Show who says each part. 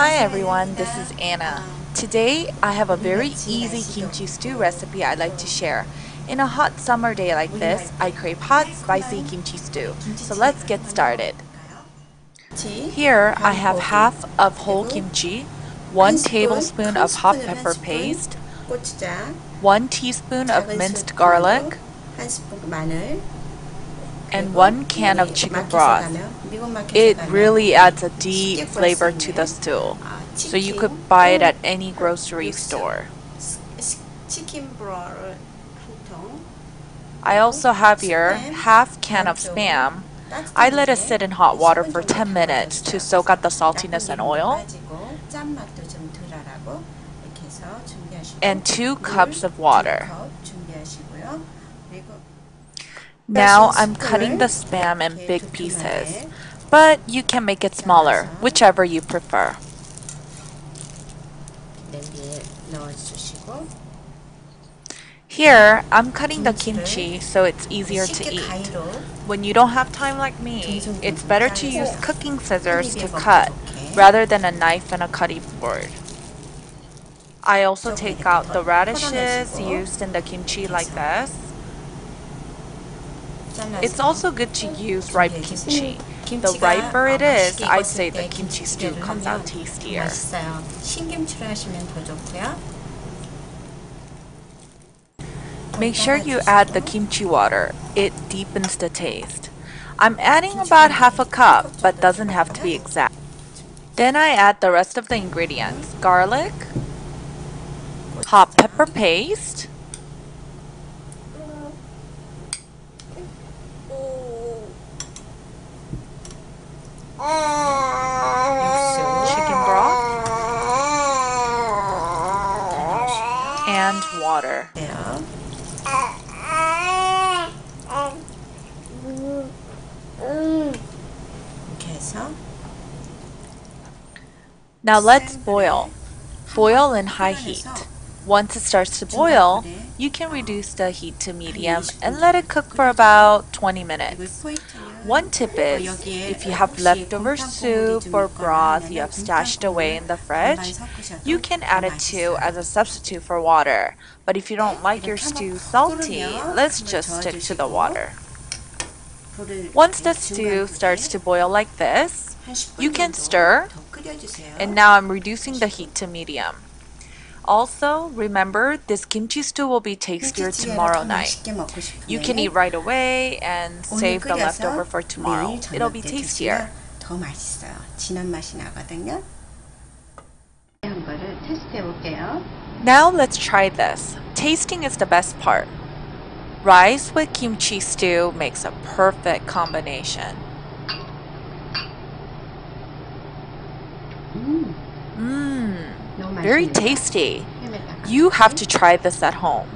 Speaker 1: Hi everyone, this is Anna. Today I have a very easy kimchi stew recipe I'd like to share. In a hot summer day like this, I crave hot, spicy kimchi stew. So let's get started. Here I have half of whole kimchi, 1 tablespoon of hot pepper paste, 1 teaspoon of minced garlic, and 1 can of chicken broth. It really adds a deep flavor to the stew, so you could buy it at any grocery store. I also have here half can of Spam. I let it sit in hot water for 10 minutes to soak out the saltiness and oil. And 2 cups of water. Now I'm cutting the Spam in big pieces, but you can make it smaller, whichever you prefer. Here, I'm cutting the kimchi so it's easier to eat. When you don't have time like me, it's better to use cooking scissors to cut rather than a knife and a cutting board. I also take out the radishes used in the kimchi like this. It's also good to use ripe kimchi. The riper it is, I'd say the kimchi stew comes out tastier. Make sure you add the kimchi water. It deepens the taste. I'm adding about half a cup, but doesn't have to be exact. Then I add the rest of the ingredients: garlic, hot pepper paste, chicken broth, and water. Now let's boil. Boil in high heat. Once it starts to boil, you can reduce the heat to medium and let it cook for about 20 minutes. One tip is, if you have leftover soup or broth you have stashed away in the fridge, you can add it too as a substitute for water. But if you don't like your stew salty, let's just stick to the water. Once the stew starts to boil like this, you can stir, and now I'm reducing the heat to medium. Also, remember, this kimchi stew will be tastier tomorrow night. You can eat right away and save the leftover for tomorrow. It'll be tastier. Now let's try this. Tasting is the best part. Rice with kimchi stew makes a perfect combination. Very tasty. You have to try this at home.